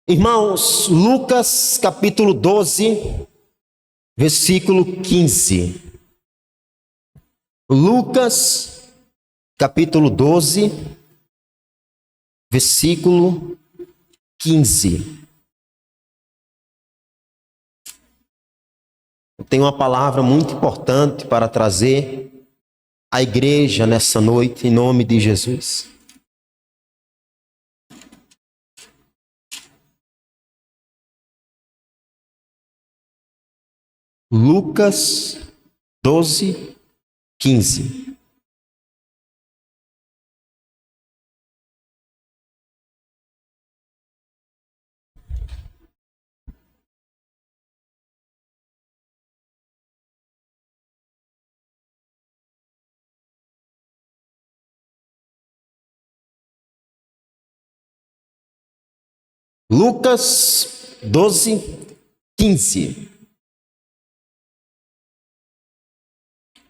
Irmãos, Lucas capítulo 12, versículo 15. Lucas capítulo 12, versículo 15. Eu tenho uma palavra muito importante para trazer à igreja nessa noite, em nome de Jesus. Lucas 12, 15. Lucas 12, 15.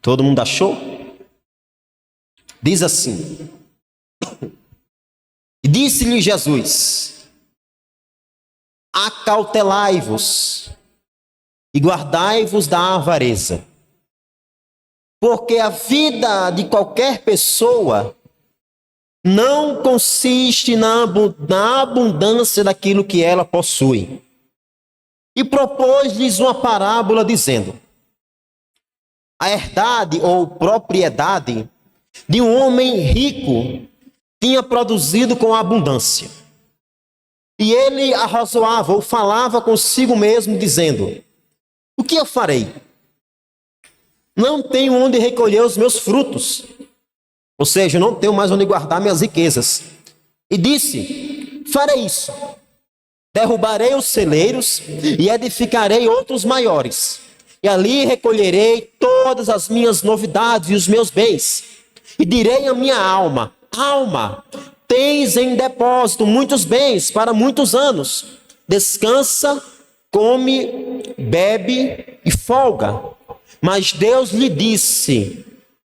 Todo mundo achou? Diz assim: E disse-lhe Jesus: Acautelai-vos e guardai-vos da avareza, porque a vida de qualquer pessoa não consiste na abundância daquilo que ela possui. E propôs-lhes uma parábola dizendo: A herdade ou propriedade de um homem rico tinha produzido com abundância. E ele arrazoava ou falava consigo mesmo, dizendo: O que eu farei? Não tenho onde recolher os meus frutos. Ou seja, não tenho mais onde guardar minhas riquezas. E disse: Farei isso. Derrubarei os celeiros e edificarei outros maiores. E ali recolherei todas as minhas novidades e os meus bens. E direi à minha alma: Alma, tens em depósito muitos bens para muitos anos. Descansa, come, bebe e folga. Mas Deus lhe disse: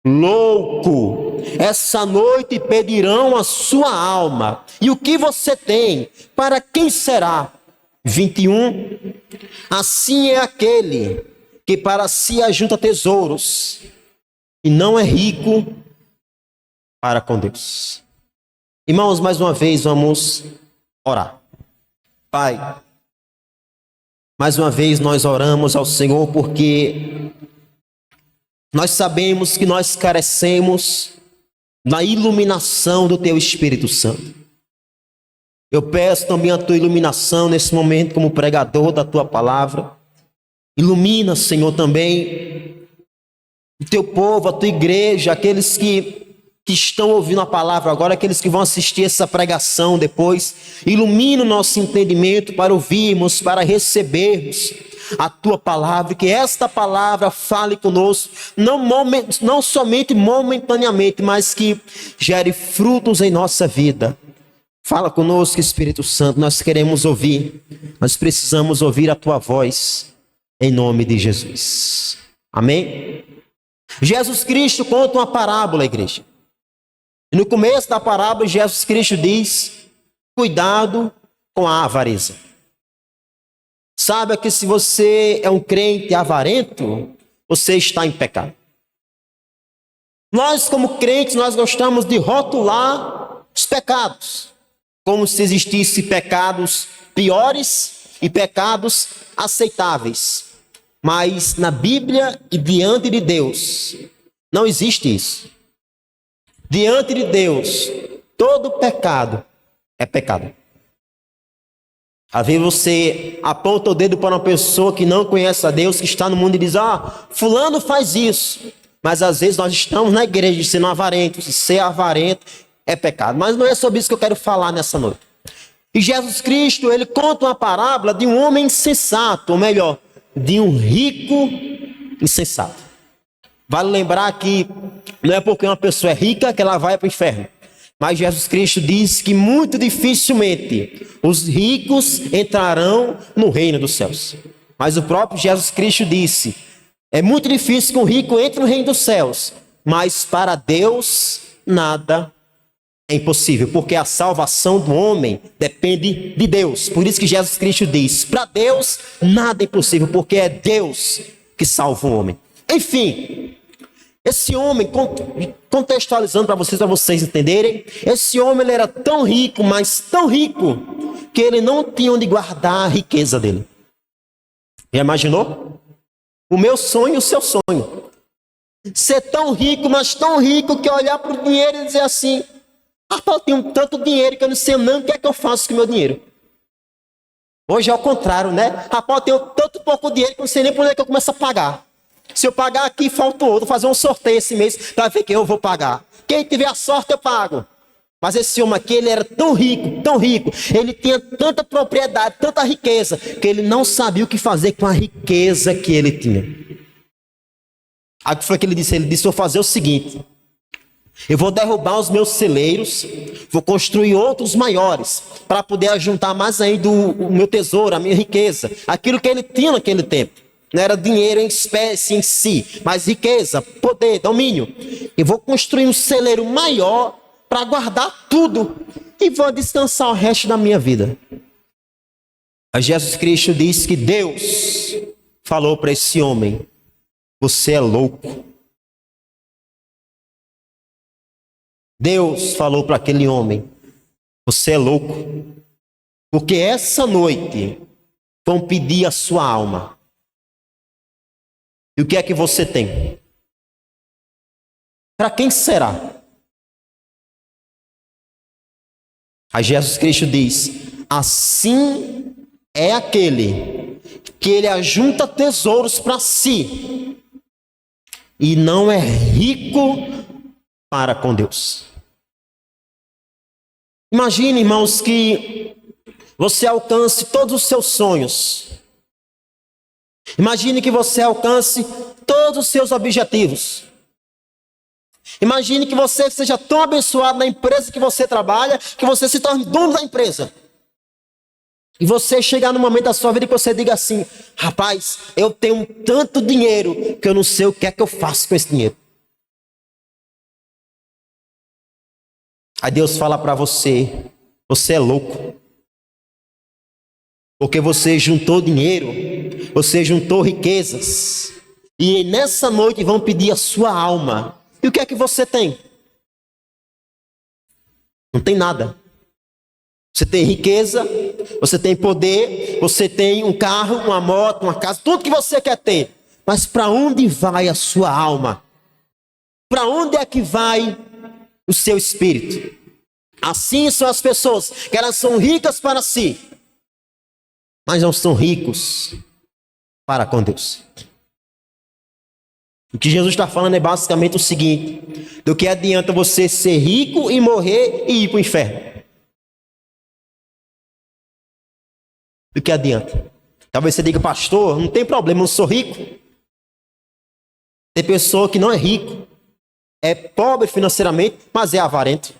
Louco, essa noite pedirão a sua alma. E o que você tem, para quem será? 21. Assim é aquele que para si ajunta tesouros e não é rico para com Deus. Irmãos, mais uma vez vamos orar. Pai, mais uma vez nós oramos ao Senhor porque nós sabemos que nós carecemos da iluminação do Teu Espírito Santo. Eu peço também a Tua iluminação nesse momento como pregador da Tua palavra. Ilumina, Senhor, também o Teu povo, a Tua igreja, aqueles que estão ouvindo a palavra agora, aqueles que vão assistir essa pregação depois. Ilumina o nosso entendimento para ouvirmos, para recebermos a Tua palavra, que esta palavra fale conosco, não somente momentaneamente, mas que gere frutos em nossa vida. Fala conosco, Espírito Santo, nós queremos ouvir, nós precisamos ouvir a Tua voz, em nome de Jesus. Amém? Jesus Cristo conta uma parábola, igreja. E no começo da parábola, Jesus Cristo diz: cuidado com a avareza. Saiba que se você é um crente avarento, você está em pecado. Nós, como crentes, nós gostamos de rotular os pecados, como se existissem pecados piores e pecados aceitáveis. Mas na Bíblia e diante de Deus, não existe isso. Diante de Deus, todo pecado é pecado. Às vezes você aponta o dedo para uma pessoa que não conhece a Deus, que está no mundo e diz: fulano faz isso. Mas às vezes nós estamos na igreja sendo avarentos, e ser avarento é pecado. Mas não é sobre isso que eu quero falar nessa noite. E Jesus Cristo, ele conta uma parábola de um homem insensato, ou melhor, de um rico insensato. Vale lembrar que não é porque uma pessoa é rica que ela vai para o inferno. Mas Jesus Cristo diz que muito dificilmente os ricos entrarão no reino dos céus. Mas o próprio Jesus Cristo disse: é muito difícil que um rico entre no reino dos céus, mas para Deus nada É impossível, porque a salvação do homem depende de Deus. Por isso que Jesus Cristo diz: para Deus nada é impossível, porque é Deus que salva o homem. Enfim, esse homem, contextualizando para vocês entenderem, esse homem ele era tão rico, mas tão rico, que ele não tinha onde guardar a riqueza dele. Já imaginou? O meu sonho e o seu sonho. Ser tão rico, mas tão rico, que olhar para o dinheiro e dizer assim: rapaz, eu tenho tanto dinheiro que eu não sei nem o que é que eu faço com o meu dinheiro. Hoje é o contrário, né? Rapaz, eu tenho tanto pouco dinheiro que eu não sei nem por onde é que eu começo a pagar. Se eu pagar aqui, falta outro. Vou fazer um sorteio esse mês para ver quem eu vou pagar. Quem tiver a sorte, eu pago. Mas esse homem aqui, ele era tão rico, ele tinha tanta propriedade, tanta riqueza, que ele não sabia o que fazer com a riqueza que ele tinha. Aí o que foi que ele disse? Ele disse: vou fazer o seguinte: eu vou derrubar os meus celeiros, vou construir outros maiores, para poder ajuntar mais ainda o meu tesouro, a minha riqueza, aquilo que ele tinha naquele tempo. Não era dinheiro em espécie em si, mas riqueza, poder, domínio. Eu vou construir um celeiro maior para guardar tudo e vou descansar o resto da minha vida. Aí Jesus Cristo disse que Deus falou para esse homem: você é louco. Deus falou para aquele homem: você é louco, porque essa noite vão pedir a sua alma. E o que é que você tem? Para quem será? Aí Jesus Cristo diz: assim é aquele que ele ajunta tesouros para si e não é rico para com Deus. Imagine, irmãos, que você alcance todos os seus sonhos. Imagine que você alcance todos os seus objetivos. Imagine que você seja tão abençoado na empresa que você trabalha, que você se torne dono da empresa. E você chegar no momento da sua vida que você diga assim: rapaz, eu tenho tanto dinheiro que eu não sei o que é que eu faço com esse dinheiro. Aí Deus fala para você: você é louco. Porque você juntou dinheiro, você juntou riquezas. E nessa noite vão pedir a sua alma. E o que é que você tem? Não tem nada. Você tem riqueza, você tem poder, você tem um carro, uma moto, uma casa, tudo que você quer ter. Mas para onde vai a sua alma? Para onde é que vai o seu espírito? Assim são as pessoas, que elas são ricas para si, mas não são ricos para com Deus. O que Jesus está falando é basicamente o seguinte: do que adianta você ser rico e morrer e ir para o inferno? Do que adianta? Talvez você diga: pastor, não tem problema, eu não sou rico. Tem pessoa que não é rico, é pobre financeiramente, mas é avarento.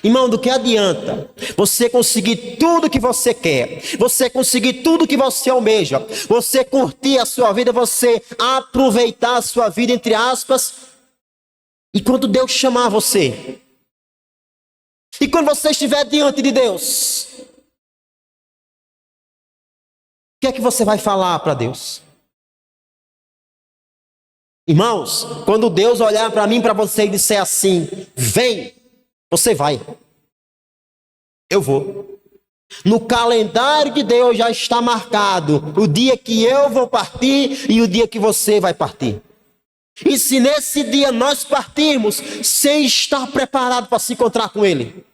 Irmão, do que adianta você conseguir tudo que você quer, você conseguir tudo que você almeja, você curtir a sua vida, você aproveitar a sua vida, entre aspas, e quando Deus chamar você, e quando você estiver diante de Deus, o que é que você vai falar para Deus? Irmãos, quando Deus olhar para mim, para você e disser assim: vem, você vai. Eu vou. No calendário de Deus já está marcado o dia que eu vou partir e o dia que você vai partir. E se nesse dia nós partirmos sem estar preparado para se encontrar com Ele?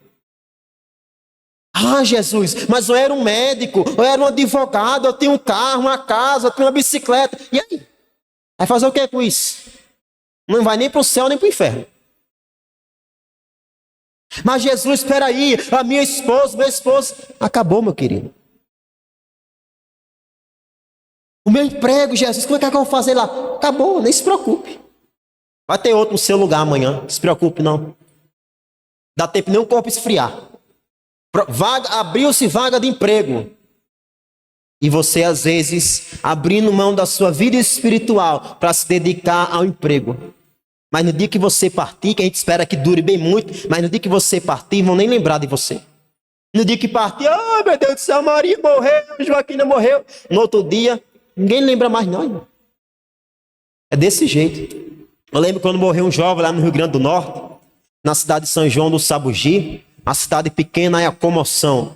Ah, Jesus, mas eu era um médico, eu era um advogado, eu tenho um carro, uma casa, eu tenho uma bicicleta. E aí? Vai fazer o que com isso? Não vai nem para o céu nem para o inferno. Mas Jesus, espera aí, a minha esposa, meu esposo. Acabou, meu querido. O meu emprego, Jesus, como é que eu vou fazer lá? Acabou, nem se preocupe. Vai ter outro no seu lugar amanhã, não se preocupe não. Dá tempo nem o corpo esfriar. Abriu-se vaga de emprego. E você, às vezes, abrindo mão da sua vida espiritual para se dedicar ao emprego. Mas no dia que você partir, que a gente espera que dure bem muito, mas no dia que você partir, vão nem lembrar de você. No dia que partir, meu Deus do céu, Maria morreu, Joaquina morreu. No outro dia, ninguém lembra mais não, irmão. É desse jeito. Eu lembro quando morreu um jovem lá no Rio Grande do Norte, na cidade de São João do Sabugi, uma cidade pequena, aí a comoção.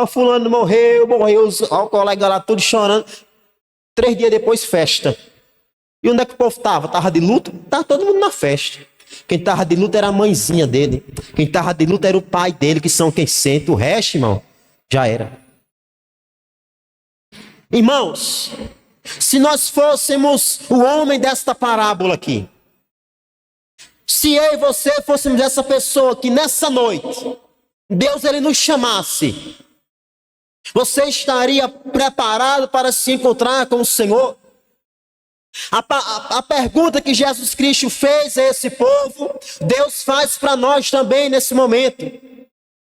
Fulano morreu, o colega lá tudo chorando. 3 dias depois, festa. E onde é que o povo estava? Estava de luto? Estava todo mundo na festa. Quem estava de luto era a mãezinha dele. Quem estava de luto era o pai dele, que são quem sente. O resto, irmão, já era. Irmãos, se nós fôssemos o homem desta parábola aqui, se eu e você fôssemos essa pessoa que nessa noite, Deus ele nos chamasse, você estaria preparado para se encontrar com o Senhor? A pergunta que Jesus Cristo fez a esse povo, Deus faz para nós também nesse momento.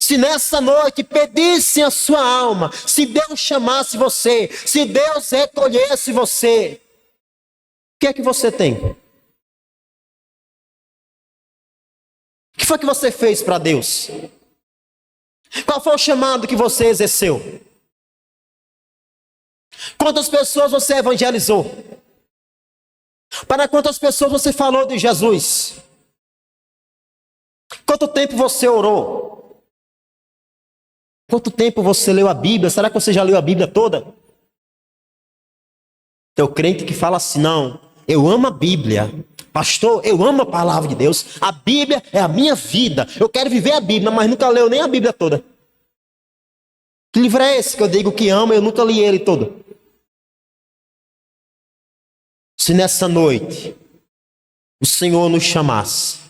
Se nessa noite pedissem a sua alma, se Deus chamasse você, se Deus recolhesse você, o que é que você tem? O que foi que você fez para Deus? Qual foi o chamado que você exerceu? Quantas pessoas você evangelizou? Para quantas pessoas você falou de Jesus? Quanto tempo você orou? Quanto tempo você leu a Bíblia? Será que você já leu a Bíblia toda? Tem o crente que fala assim, não, eu amo a Bíblia. Pastor, eu amo a palavra de Deus. A Bíblia é a minha vida. Eu quero viver a Bíblia, mas nunca leu nem a Bíblia toda. Que livro é esse que eu digo que amo, eu nunca li ele todo? Se nessa noite o Senhor nos chamasse,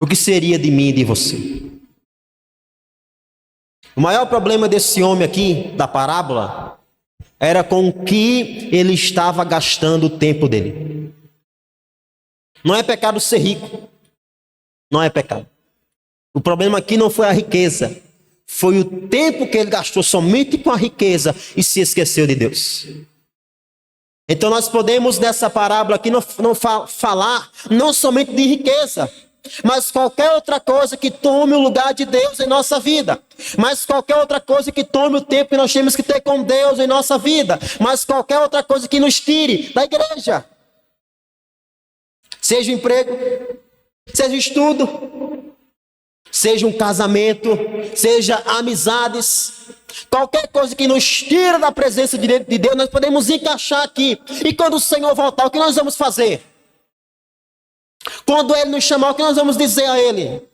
o que seria de mim e de você? O maior problema desse homem aqui, da parábola, era com o que ele estava gastando o tempo dele. Não é pecado ser rico. Não é pecado. O problema aqui não foi a riqueza. Foi o tempo que ele gastou somente com a riqueza e se esqueceu de Deus. Então nós podemos nessa parábola aqui não falar não somente de riqueza, mas qualquer outra coisa que tome o lugar de Deus em nossa vida. Mas qualquer outra coisa que tome o tempo que nós temos que ter com Deus em nossa vida. Mas qualquer outra coisa que nos tire da igreja. Seja o emprego, seja o estudo, seja um casamento, seja amizades, qualquer coisa que nos tira da presença de Deus, nós podemos encaixar aqui. E quando o Senhor voltar, o que nós vamos fazer? Quando Ele nos chamar, o que nós vamos dizer a Ele?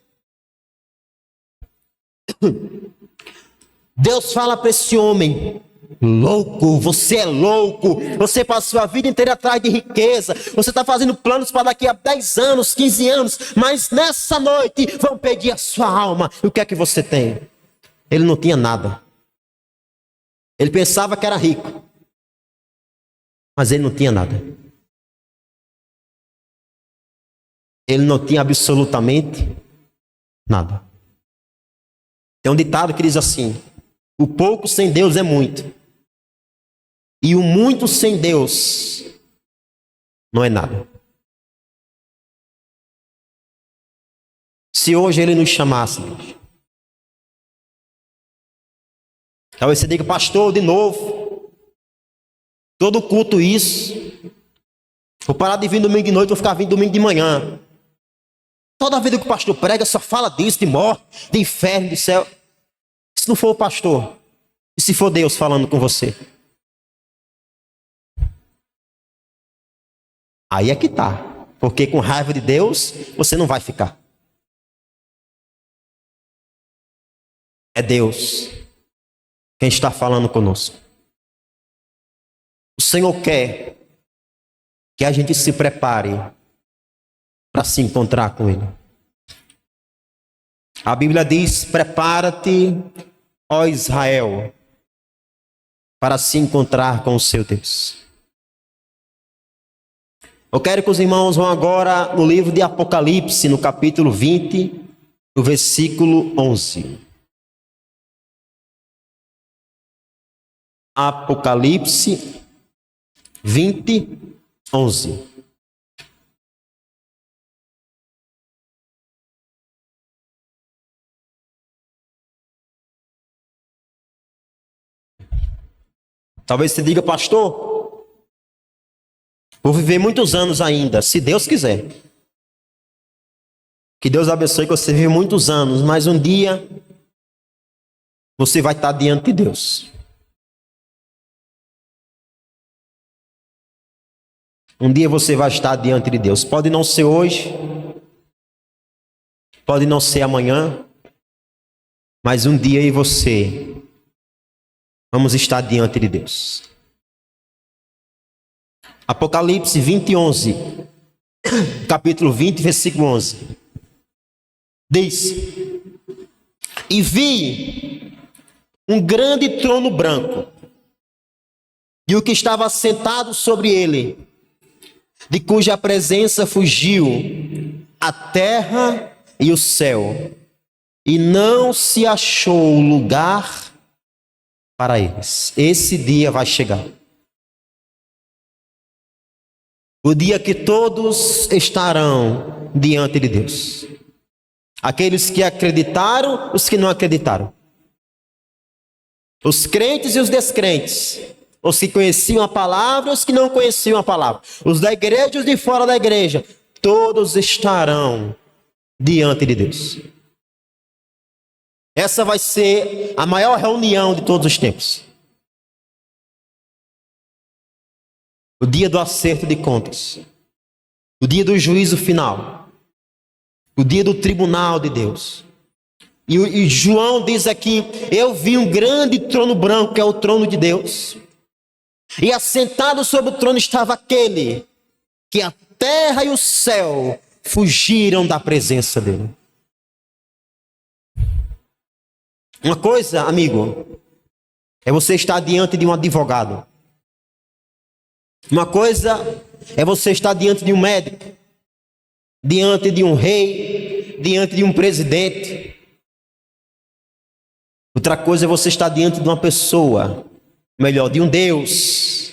Deus fala para esse homem, louco, você é louco, você passou a vida inteira atrás de riqueza, você está fazendo planos para daqui a 10 anos, 15 anos, mas nessa noite vão pedir a sua alma. E o que é que você tem? Ele não tinha nada. Ele pensava que era rico, mas ele não tinha nada. Ele não tinha absolutamente nada. Tem um ditado que diz assim, o pouco sem Deus é muito. E o muito sem Deus não é nada. Se hoje Ele nos chamasse, talvez você diga, pastor, de novo, todo culto isso, vou parar de vir domingo de noite, vou ficar vindo domingo de manhã. Toda vida que o pastor prega só fala disso, de morte, de inferno, de céu. Se não for o pastor, e se for Deus falando com você? Aí é que tá. Porque com raiva de Deus, você não vai ficar. É Deus quem está falando conosco. O Senhor quer que a gente se prepare para se encontrar com Ele. A Bíblia diz, prepara-te, ó Israel, para se encontrar com o seu Deus. Eu quero que os irmãos vão agora no livro de Apocalipse, no capítulo 20, no versículo 11. Apocalipse 20, 11. Talvez você diga, pastor, vou viver muitos anos ainda, se Deus quiser. Que Deus abençoe que você vive muitos anos, mas um dia você vai estar diante de Deus. Um dia você vai estar diante de Deus. Pode não ser hoje, pode não ser amanhã, mas um dia eu e você vamos estar diante de Deus. Apocalipse 20, 11. Capítulo 20, versículo 11. Diz: E vi um grande trono branco, e o que estava sentado sobre ele, de cuja presença fugiu a terra e o céu, e não se achou lugar para eles. Esse dia vai chegar. O dia que todos estarão diante de Deus. Aqueles que acreditaram, os que não acreditaram. Os crentes e os descrentes. Os que conheciam a palavra e os que não conheciam a palavra. Os da igreja e os de fora da igreja. Todos estarão diante de Deus. Essa vai ser a maior reunião de todos os tempos. O dia do acerto de contas. O dia do juízo final. O dia do tribunal de Deus. E João diz aqui: eu vi um grande trono branco, que é o trono de Deus. E assentado sobre o trono estava aquele que a terra e o céu fugiram da presença dele. Uma coisa, amigo, é você estar diante de um advogado. Uma coisa é você estar diante de um médico, diante de um rei, diante de um presidente. Outra coisa é você estar diante de uma pessoa, melhor, de um Deus,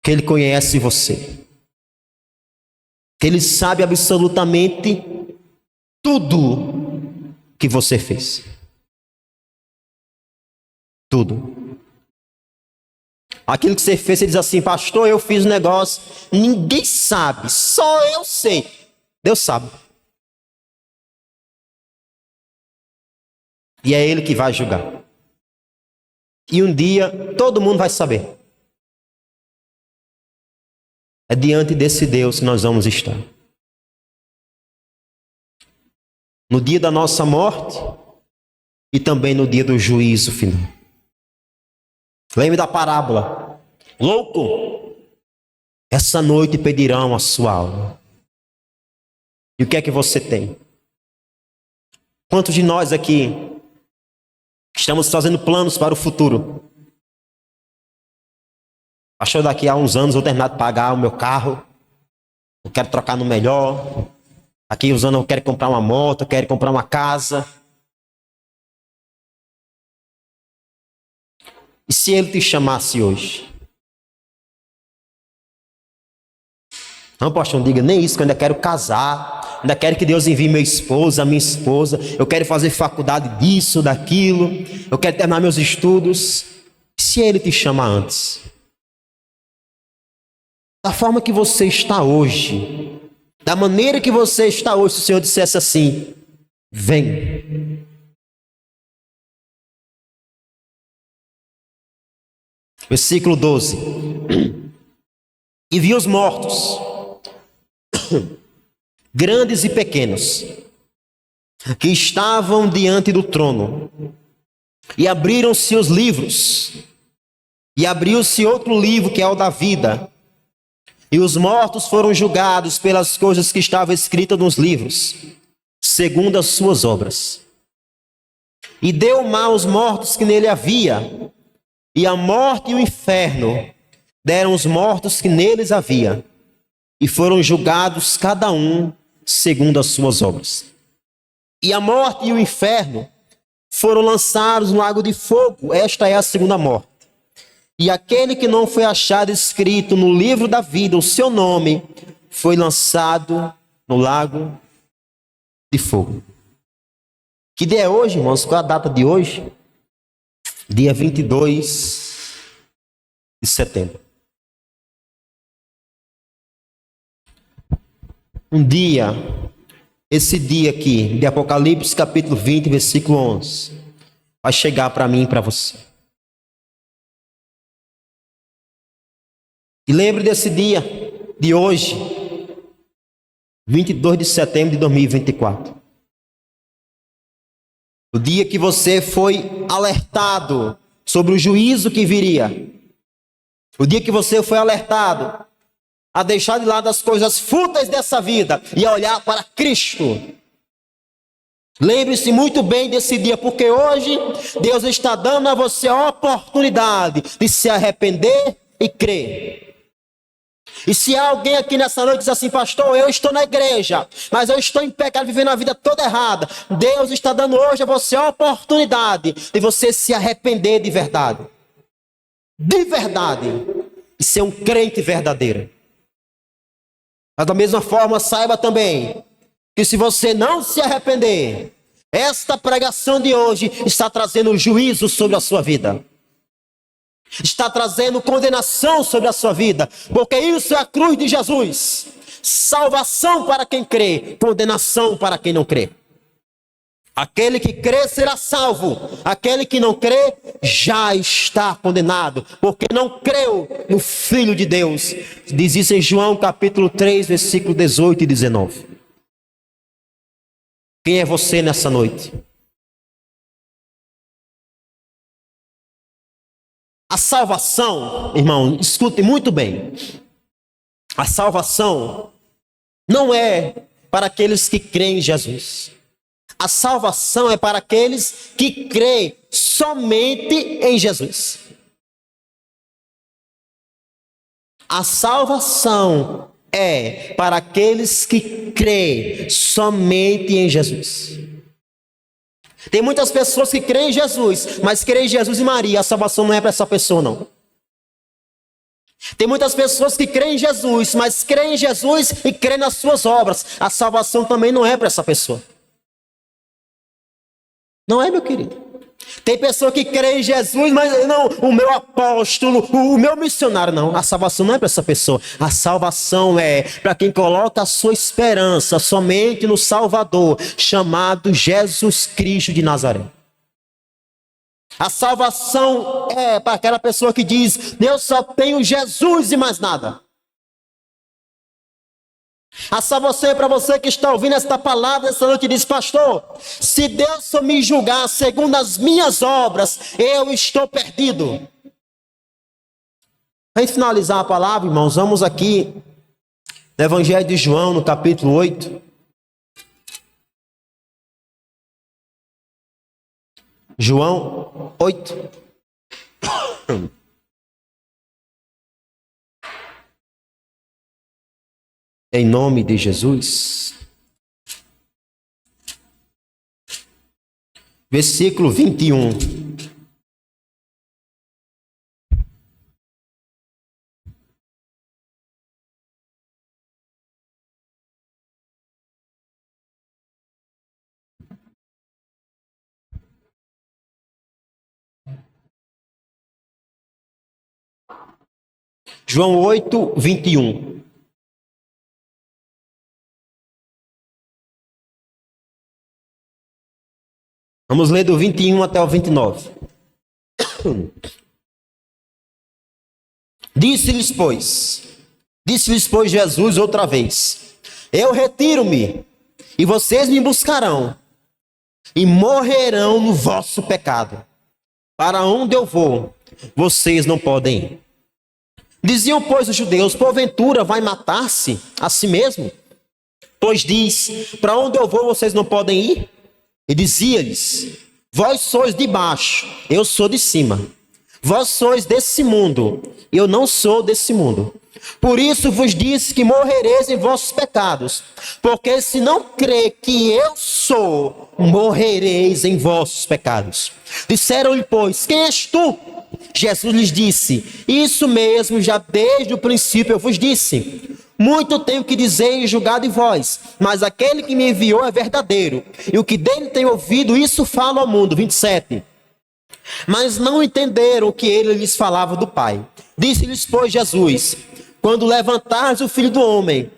que Ele conhece você. Que Ele sabe absolutamente tudo que você fez. Tudo. Aquilo que você fez, você diz assim: pastor, eu fiz um negócio, ninguém sabe, só eu sei. Deus sabe. E é Ele que vai julgar. E um dia todo mundo vai saber. É diante desse Deus que nós vamos estar. No dia da nossa morte e também no dia do juízo final. Lembre da parábola. Louco, essa noite pedirão a sua alma. E o que é que você tem? Quantos de nós aqui estamos fazendo planos para o futuro? Achou daqui a uns anos eu terminar de pagar o meu carro. Eu quero trocar no melhor. Aqui uns anos eu quero comprar uma moto, eu quero comprar uma casa. E se Ele te chamasse hoje? Não, pastor, não diga nem isso, que eu ainda quero casar. Ainda quero que Deus envie meu esposo, a minha esposa. Eu quero fazer faculdade disso, daquilo. Eu quero terminar meus estudos. E se Ele te chamar antes? Da forma que você está hoje, da maneira que você está hoje, se o Senhor dissesse assim: vem. Versículo 12. E vi os mortos, grandes e pequenos, que estavam diante do trono. E abriram-se os livros. E abriu-se outro livro, que é o da vida. E os mortos foram julgados pelas coisas que estavam escritas nos livros, segundo as suas obras. E deu mal aos mortos que nele havia. E a morte e o inferno deram os mortos que neles havia. E foram julgados cada um segundo as suas obras. E a morte e o inferno foram lançados no lago de fogo. Esta é a segunda morte. E aquele que não foi achado escrito no livro da vida, o seu nome foi lançado no lago de fogo. Que dia é hoje, irmãos? Qual é a data de hoje? Dia 22 de setembro. Um dia, esse dia aqui, de Apocalipse capítulo 20, versículo 11, vai chegar para mim e para você. E lembre desse dia de hoje, 22 de setembro de 2024. O dia que você foi alertado sobre o juízo que viria. O dia que você foi alertado a deixar de lado as coisas fúteis dessa vida e a olhar para Cristo. Lembre-se muito bem desse dia, porque hoje Deus está dando a você a oportunidade de se arrepender e crer. E se há alguém aqui nessa noite diz assim: pastor, eu estou na igreja, mas eu estou em pecado, vivendo a vida toda errada. Deus está dando hoje a você a oportunidade de você se arrepender de verdade. De verdade. E ser um crente verdadeiro. Mas da mesma forma, saiba também que se você não se arrepender, esta pregação de hoje está trazendo juízo sobre a sua vida. Está trazendo condenação sobre a sua vida, porque isso é a cruz de Jesus. Salvação para quem crê, condenação para quem não crê. Aquele que crê será salvo, aquele que não crê já está condenado, porque não creu no Filho de Deus. Diz isso em João capítulo 3, versículo 18 e 19. Quem é você nessa noite? A salvação, irmão, escute muito bem. A salvação não é para aqueles que creem em Jesus. A salvação é para aqueles que creem somente em Jesus. A salvação é para aqueles que creem somente em Jesus. Tem muitas pessoas que creem em Jesus, mas creem em Jesus e Maria. A salvação não é para essa pessoa, não. Tem muitas pessoas que creem em Jesus, mas creem em Jesus e creem nas suas obras. A salvação também não é para essa pessoa. Não é, meu querido? Tem pessoa que crê em Jesus, mas não, o meu apóstolo, o meu missionário, não. A salvação não é para essa pessoa. A salvação é para quem coloca a sua esperança somente no Salvador, chamado Jesus Cristo de Nazaré. A salvação é para aquela pessoa que diz: eu só tenho Jesus e mais nada. A salvação é para você que está ouvindo esta palavra essa noite e diz: pastor, se Deus for me julgar segundo as minhas obras, eu estou perdido. Para finalizar a palavra, irmãos, vamos aqui no Evangelho de João, no capítulo 8. João 8. Em nome de Jesus. Versículo 21. João 8, 21. Vamos ler do 21 até o 29. Disse-lhes, pois, Jesus outra vez: eu retiro-me, e vocês me buscarão, e morrerão no vosso pecado. Para onde eu vou, vocês não podem ir. Diziam, pois, os judeus: porventura vai matar-se a si mesmo? Pois diz: para onde eu vou, vocês não podem ir? E dizia-lhes: vós sois de baixo, eu sou de cima. Vós sois desse mundo, eu não sou desse mundo. Por isso vos disse que morrereis em vossos pecados. Porque se não crê que eu sou, morrereis em vossos pecados. Disseram-lhe, pois: quem és tu? Jesus lhes disse: isso mesmo, já desde o princípio eu vos disse. Muito tenho que dizer e julgar de vós, mas aquele que me enviou é verdadeiro, e o que dele tenho ouvido, isso falo ao mundo. 27. Mas não entenderam o que ele lhes falava do Pai. Disse-lhes, pois, Jesus: quando levantares o Filho do Homem,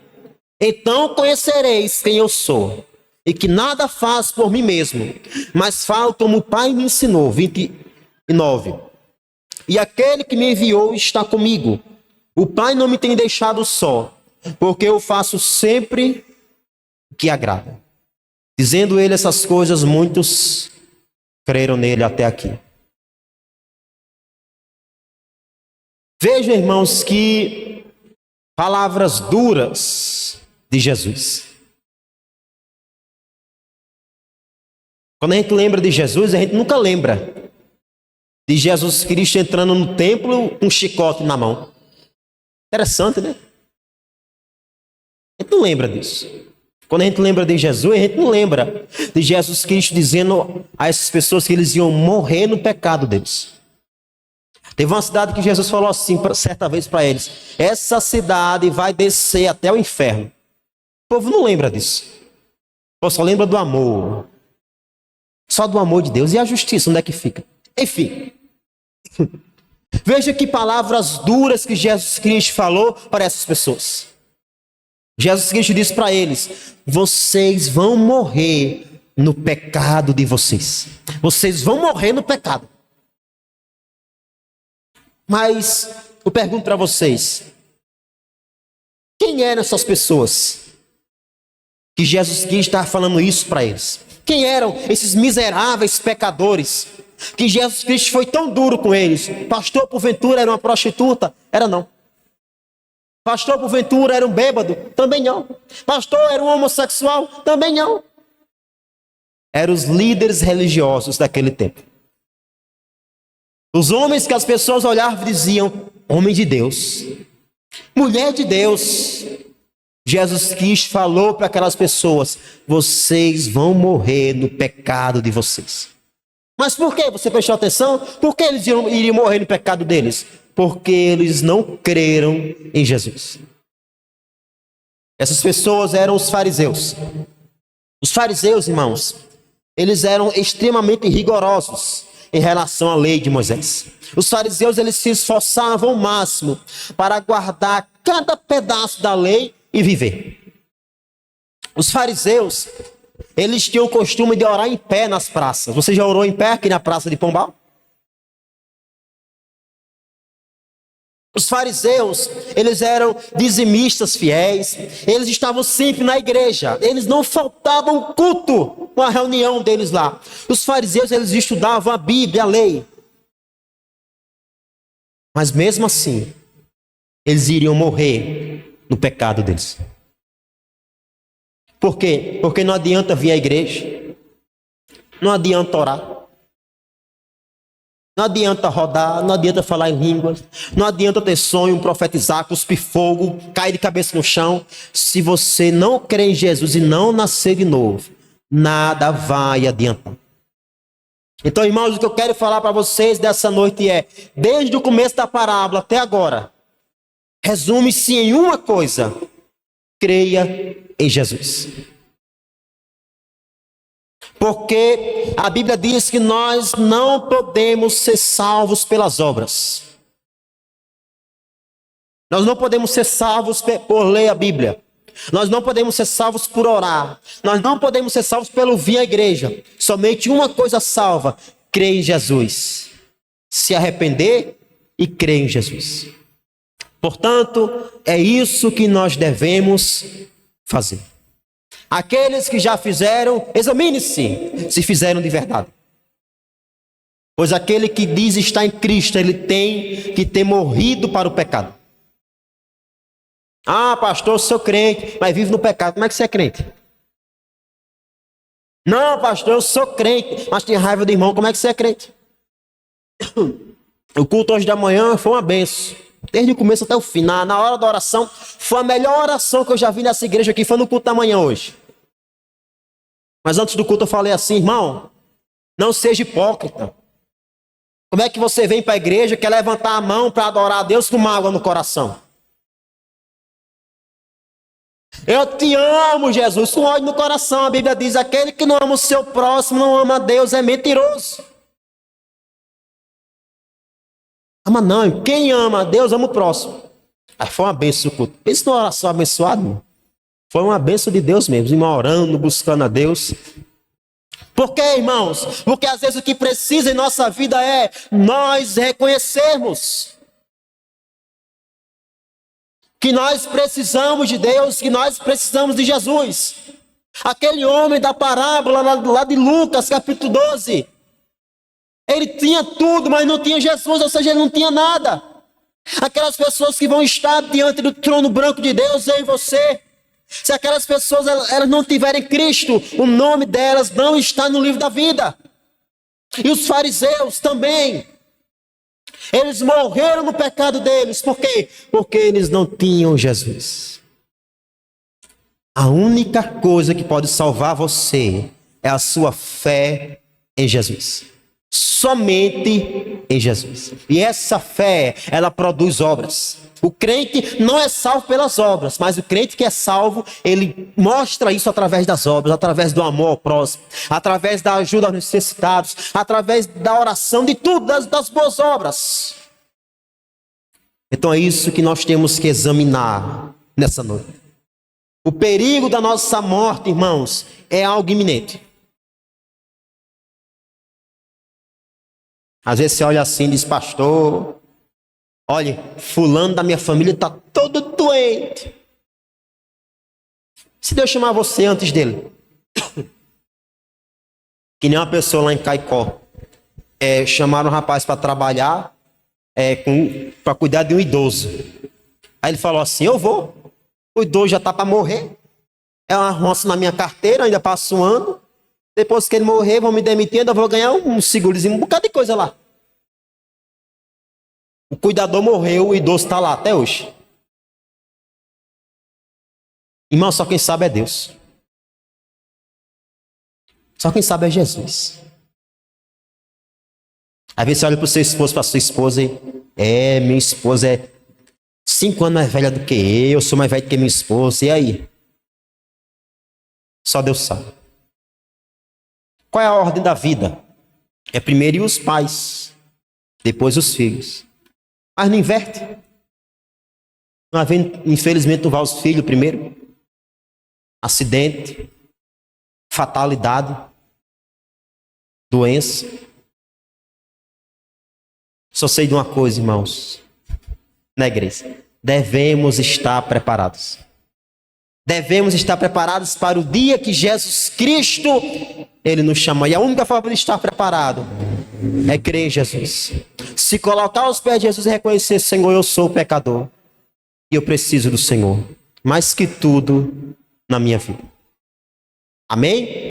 então conhecereis quem eu sou, e que nada faço por mim mesmo, mas falo como o Pai me ensinou. 29. E aquele que me enviou está comigo. O Pai não me tem deixado só, porque eu faço sempre o que agrada. Dizendo ele essas coisas, muitos creram nele até aqui. Vejam, irmãos, que palavras duras de Jesus. Quando a gente lembra de Jesus, a gente nunca lembra de Jesus Cristo entrando no templo com um chicote na mão. Interessante, né? A gente não lembra disso. Quando a gente lembra de Jesus, a gente não lembra de Jesus Cristo dizendo a essas pessoas que eles iam morrer no pecado deles. Teve uma cidade que Jesus falou assim, certa vez para eles: essa cidade vai descer até o inferno. O povo não lembra disso. O povo só lembra do amor. Só do amor de Deus. E a justiça, onde é que fica? Enfim. Veja que palavras duras que Jesus Cristo falou para essas pessoas. Jesus Cristo disse para eles: vocês vão morrer no pecado de vocês. Vocês vão morrer no pecado. Mas eu pergunto para vocês: quem eram essas pessoas que Jesus Cristo estava falando isso para eles? Quem eram esses miseráveis pecadores que Jesus Cristo foi tão duro com eles? Pastor, porventura, era uma prostituta? Era não. Pastor, porventura, era um bêbado? Também não. Pastor, era um homossexual? Também não. Eram os líderes religiosos daquele tempo. Os homens que as pessoas olhavam e diziam: homem de Deus, mulher de Deus. Jesus Cristo falou para aquelas pessoas: vocês vão morrer no pecado de vocês. Mas por que? Você prestou atenção? Por que eles iriam morrer no pecado deles? Porque eles não creram em Jesus. Essas pessoas eram os fariseus. Os fariseus, irmãos, eles eram extremamente rigorosos em relação à lei de Moisés. Os fariseus, eles se esforçavam ao máximo para guardar cada pedaço da lei e viver. Os fariseus, eles tinham o costume de orar em pé nas praças. Você já orou em pé aqui na praça de Pombal? Os fariseus, eles eram dizimistas fiéis, eles estavam sempre na igreja, eles não faltavam culto, uma reunião deles lá. Os fariseus, eles estudavam a Bíblia, a lei. Mas mesmo assim, eles iriam morrer no pecado deles. Por quê? Porque não adianta vir à igreja, não adianta orar, não adianta rodar, não adianta falar em línguas, não adianta ter sonho, profetizar, cuspir fogo, cair de cabeça no chão. Se você não crê em Jesus e não nascer de novo, nada vai adiantar. Então, irmãos, o que eu quero falar para vocês dessa noite é: desde o começo da parábola até agora, resume-se em uma coisa: creia em Jesus. Porque a Bíblia diz que nós não podemos ser salvos pelas obras. Nós não podemos ser salvos por ler a Bíblia. Nós não podemos ser salvos por orar. Nós não podemos ser salvos pelo vir à igreja. Somente uma coisa salva: crer em Jesus. Se arrepender e crer em Jesus. Portanto, é isso que nós devemos fazer. Aqueles que já fizeram, examine-se se fizeram de verdade. Pois aquele que diz estar em Cristo, ele tem que ter morrido para o pecado. Ah, pastor, eu sou crente, mas vivo no pecado. Como é que você é crente? Não, pastor, eu sou crente, mas tenho raiva do irmão. Como é que você é crente? O culto hoje da manhã foi uma benção. Desde o começo até o fim, na hora da oração, foi a melhor oração que eu já vi nessa igreja aqui, foi no culto da manhã hoje. Mas antes do culto eu falei assim: irmão, não seja hipócrita. Como é que você vem para a igreja, quer levantar a mão para adorar a Deus com mágoa no coração? Eu te amo, Jesus, com ódio no coração. A Bíblia diz, aquele que não ama o seu próximo, não ama a Deus, é mentiroso. Ama não, quem ama a Deus, ama o próximo. Aí foi uma bênção o culto. Pensa numa oração abençoada, irmão. Foi uma bênção de Deus mesmo, irmão, orando, buscando a Deus. Por quê, irmãos? Porque às vezes o que precisa em nossa vida é nós reconhecermos que nós precisamos de Deus, que nós precisamos de Jesus. Aquele homem da parábola lá de Lucas, capítulo 12, ele tinha tudo, mas não tinha Jesus, ou seja, ele não tinha nada. Aquelas pessoas que vão estar diante do trono branco de Deus, eu e você, se aquelas pessoas elas não tiverem Cristo, o nome delas não está no livro da vida. E os fariseus também, eles morreram no pecado deles. Por quê? Porque eles não tinham Jesus. A única coisa que pode salvar você é a sua fé em Jesus. Somente em Jesus. E essa fé, ela produz obras. O crente não é salvo pelas obras, mas o crente que é salvo, ele mostra isso através das obras, através do amor ao próximo, através da ajuda aos necessitados, através da oração, de tudo, das boas obras. Então é isso que nós temos que examinar nessa noite. O perigo da nossa morte, irmãos, é algo iminente. Às vezes você olha assim e diz, pastor, olha, fulano da minha família está todo doente. Se Deus chamar você antes dele, que nem uma pessoa lá em Caicó, chamaram um rapaz para trabalhar, para cuidar de um idoso. Aí ele falou assim, eu vou, o idoso já está para morrer, é uma roça na minha carteira, ainda passo um ano, depois que ele morrer, vão me demitir, ainda vou ganhar um segurozinho, um bocado de coisa lá. O cuidador morreu, o idoso está lá até hoje. Irmão, só quem sabe é Deus. Só quem sabe é Jesus. Às vezes você olha para o seu esposo, para a sua esposa e... minha esposa é 5 anos mais velha do que eu sou mais velho do que minha esposa, e aí? Só Deus sabe. Qual é a ordem da vida? É primeiro os pais, depois os filhos. Mas não inverte. Não havendo, infelizmente, não vai os filhos primeiro. Acidente, fatalidade, doença. Só sei de uma coisa, irmãos. Na igreja, devemos estar preparados. Devemos estar preparados para o dia que Jesus Cristo, Ele nos chama. E a única forma de estar preparado é crer em Jesus. Se colocar aos pés de Jesus e reconhecer, Senhor, eu sou pecador. E eu preciso do Senhor. Mais que tudo na minha vida. Amém?